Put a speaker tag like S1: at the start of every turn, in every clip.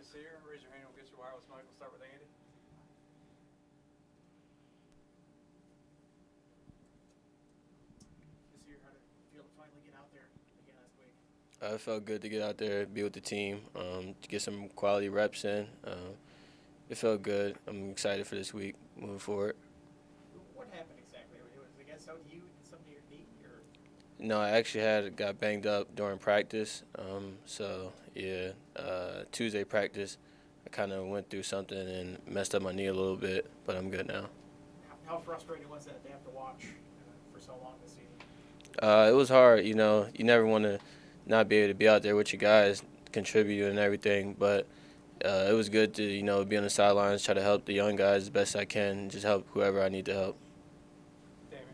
S1: Nasir. Raise your hand. We'll get your wireless mic. We'll start with Andy. Nasir, how did it feel to finally get out there again last week?
S2: It felt good to get out there, be with the team, to get some quality reps in. It felt good. I'm excited for this week moving forward.
S1: What happened exactly? Was it against OU and something to your knee, or?
S2: No, I actually got banged up during practice. So yeah, Tuesday practice, I kind of went through something and messed up my knee a little bit, but I'm good now.
S1: How frustrating was that to have to watch for so long this season?
S2: It was hard. You never want to not be able to be out there with your guys, contribute and everything, but it was good to be on the sidelines, try to help the young guys as best I can, and just help whoever I need to help.
S1: Damon.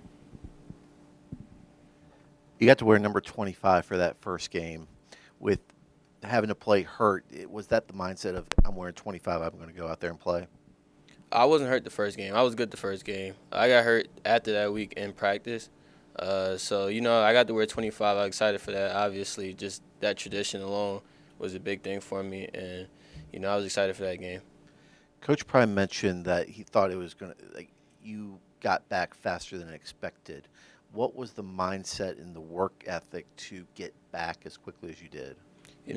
S3: You got to wear number 25 for that first game. With having to play hurt, was that the mindset of I'm wearing 25, I'm going to go out there and play?
S2: I wasn't hurt the first game. I was good the first game. I got hurt after that week in practice. So, I got to wear 25. I was excited for that. Obviously, just that tradition alone was a big thing for me. And, I was excited for that game.
S3: Coach Prime mentioned that he thought it was going to, like, you got back faster than expected. What was the mindset and the work ethic to get back as quickly as you did?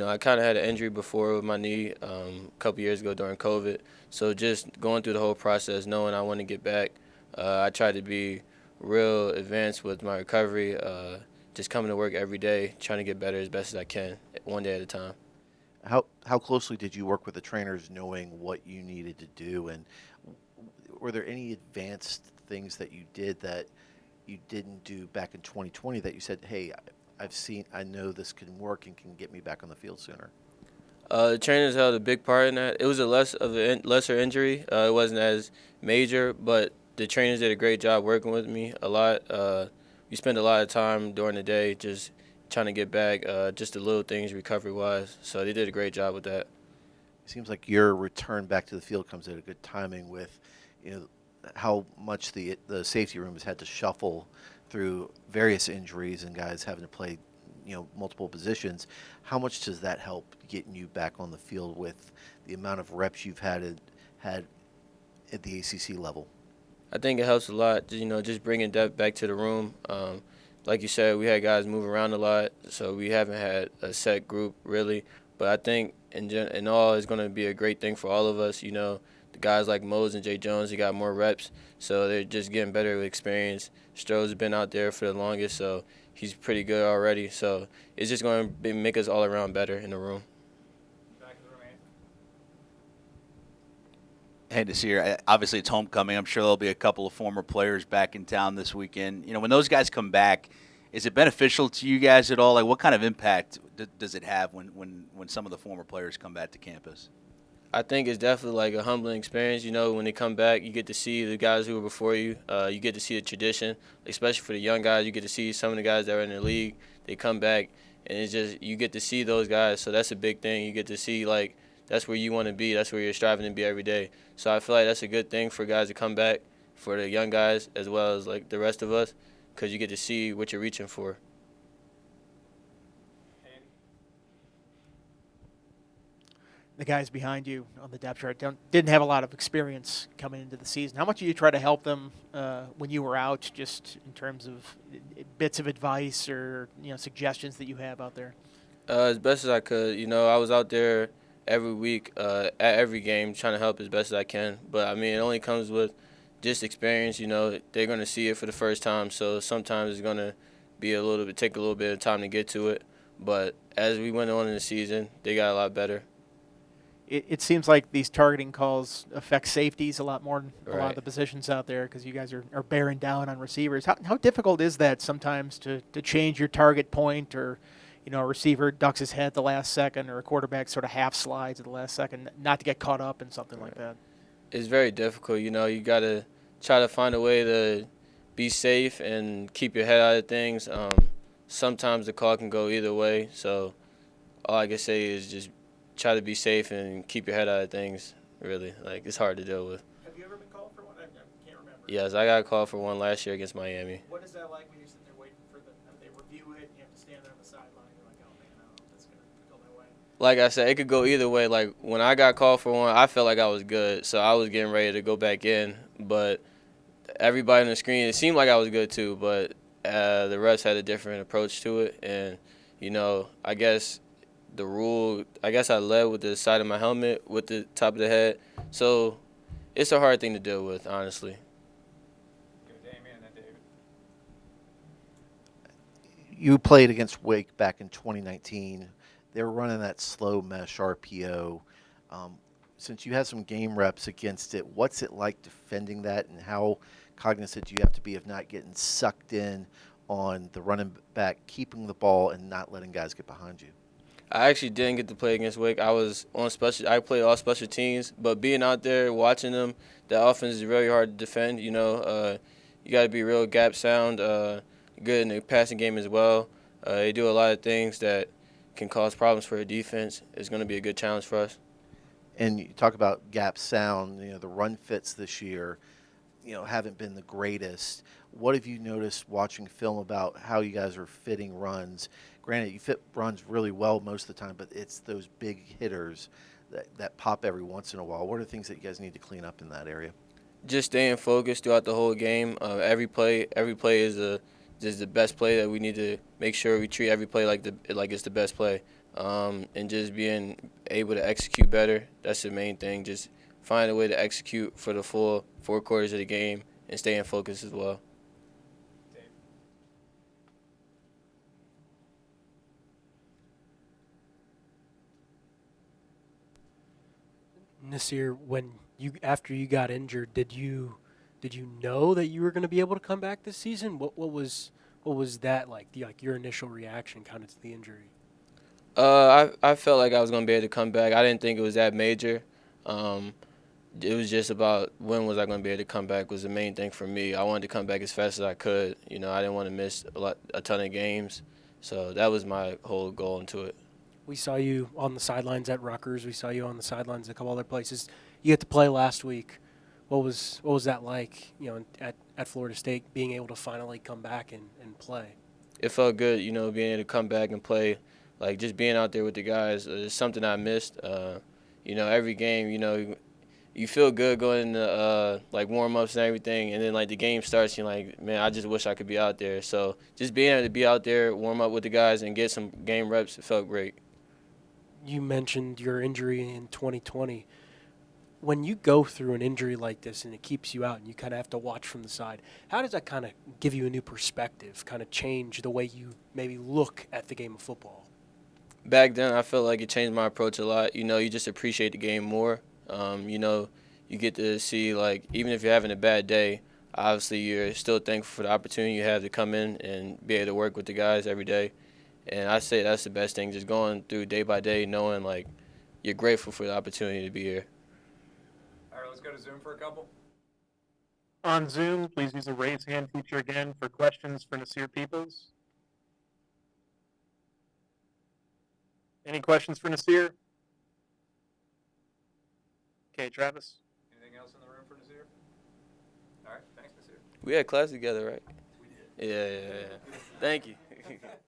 S2: I kind of had an injury before with my knee a couple years ago during COVID. So just going through the whole process, knowing I want to get back, I tried to be real advanced with my recovery, just coming to work every day, trying to get better as best as I can, one day at a time.
S3: How closely did you work with the trainers knowing what you needed to do? And were there any advanced things that you did that you didn't do back in 2020 that you said, hey, I know this can work and can get me back on the field sooner?
S2: The trainers held a big part in that. It was a lesser injury. It wasn't as major, but the trainers did a great job working with me a lot. We spent a lot of time during the day just trying to get back, just the little things recovery-wise. So they did a great job with that.
S3: It seems like your return back to the field comes at a good timing with, how much the safety room has had to shuffle through various injuries and guys having to play, multiple positions. How much does that help getting you back on the field with the amount of reps you've had at the ACC level?
S2: I think it helps a lot, just bringing depth back to the room. Like you said, we had guys move around a lot, so we haven't had a set group really. But I think in all, it's going to be a great thing for all of us. The guys like Mose and Jay Jones, they got more reps, so they're just getting better with experience. Stroh's been out there for the longest, so he's pretty good already. So it's just going to make us all around better in the room.
S1: Back in the room, Andy.
S4: Hey, Nasir, obviously it's homecoming. I'm sure there'll be a couple of former players back in town this weekend. When those guys come back, is it beneficial to you guys at all? Like, what kind of impact does it have when some of the former players come back to campus?
S2: I think it's definitely like a humbling experience. When they come back, you get to see the guys who were before you. You get to see the tradition, especially for the young guys. You get to see some of the guys that are in the league. They come back, and it's just you get to see those guys. So that's a big thing. You get to see that's where you want to be. That's where you're striving to be every day. So I feel like that's a good thing for guys to come back, for the young guys as well as the rest of us, because you get to see what you're reaching for.
S1: Andy.
S5: The guys behind you on the depth chart didn't have a lot of experience coming into the season. How much did you try to help them when you were out, just in terms of bits of advice or suggestions that you have out there?
S2: As best as I could. I was out there every week at every game trying to help as best as I can. But, it only comes with just experience. They're going to see it for the first time, so sometimes it's going to take a little bit of time to get to it. But as we went on in the season, they got a lot better.
S5: It seems like these targeting calls affect safeties a lot more than a lot
S2: Right.
S5: of the positions out there, because you guys are bearing down on receivers. How difficult is that sometimes to change your target point, or a receiver ducks his head the last second, or a quarterback sort of half slides at the last second, not to get caught up in something like that?
S2: It's very difficult. You got to try to find a way to be safe and keep your head out of things. Sometimes the call can go either way, so all I can say is just try to be safe and keep your head out of things, really. It's hard to deal with.
S1: Have you ever been called for one? I can't remember.
S2: Yes, I got called for one last year against Miami.
S1: What is that like when you're sitting there waiting for they review it and you have to stand there on the sideline? You're like, oh man, I don't know if that's going to go my way.
S2: like I said, it could go either way. Like when I got called for one, I felt like I was good, so I was getting ready to go back in. But everybody on the screen, it seemed like I was good too, but the refs had a different approach to it. And I guess the rule, I guess I led with the side of my helmet, with the top of the head. So it's a hard thing to deal with, honestly.
S1: Good Damien and David.
S3: You played against Wake back in 2019. They were running that slow mesh RPO. Since you had some game reps against it, what's it like defending that, and how cognizant do you have to be of not getting sucked in on the running back, keeping the ball, and not letting guys get behind you?
S2: I actually didn't get to play against Wake. I played all special teams, but being out there watching them, the offense is really hard to defend. You got to be real gap sound, good in the passing game as well. They do a lot of things that can cause problems for the defense. It's going to be a good challenge for us.
S3: And you talk about gap sound. The run fits this year, haven't been the greatest. What have you noticed watching film about how you guys are fitting runs? Granted, you fit runs really well most of the time, but it's those big hitters that pop every once in a while. What are things that you guys need to clean up in that area?
S2: Just staying focused throughout the whole game. Every play is the best play that we need to make sure we treat every play like it's the best play. And just being able to execute better. That's the main thing. Just find a way to execute for the full 4 quarters of the game and stay in focus as well.
S1: Dave.
S6: Nasir, after you got injured, did you know that you were going to be able to come back this season? What was that like? Your initial reaction kind of to the injury?
S2: I felt like I was going to be able to come back. I didn't think it was that major. It was just about when was I going to be able to come back was the main thing for me. I wanted to come back as fast as I could. I didn't want to miss a ton of games. So that was my whole goal into it.
S6: We saw you on the sidelines at Rutgers. We saw you on the sidelines at a couple other places. You get to play last week. What was that like, at Florida State, being able to finally come back and play?
S2: It felt good, being able to come back and play. Like, just being out there with the guys is something I missed. Every game, you feel good going into, warm-ups and everything, and then, the game starts, you're like, man, I just wish I could be out there. So just being able to be out there, warm up with the guys, and get some game reps, it felt great.
S6: You mentioned your injury in 2020. When you go through an injury like this and it keeps you out and you kind of have to watch from the side, how does that kind of give you a new perspective, kind of change the way you maybe look at the game of football?
S2: Back then, I felt like it changed my approach a lot. You just appreciate the game more. You get to see, even if you're having a bad day, obviously you're still thankful for the opportunity you have to come in and be able to work with the guys every day. And I say that's the best thing, just going through day by day, knowing, you're grateful for the opportunity to be here.
S1: All right, let's go to Zoom for a couple.
S7: On Zoom, please use the raise hand feature again for questions for Nasir Peoples. Any questions for Nasir? Okay, Travis.
S1: Anything else in the room for Nasir? All right, thanks, Nasir.
S2: We had class together, right?
S1: We did.
S2: Yeah. Thank you.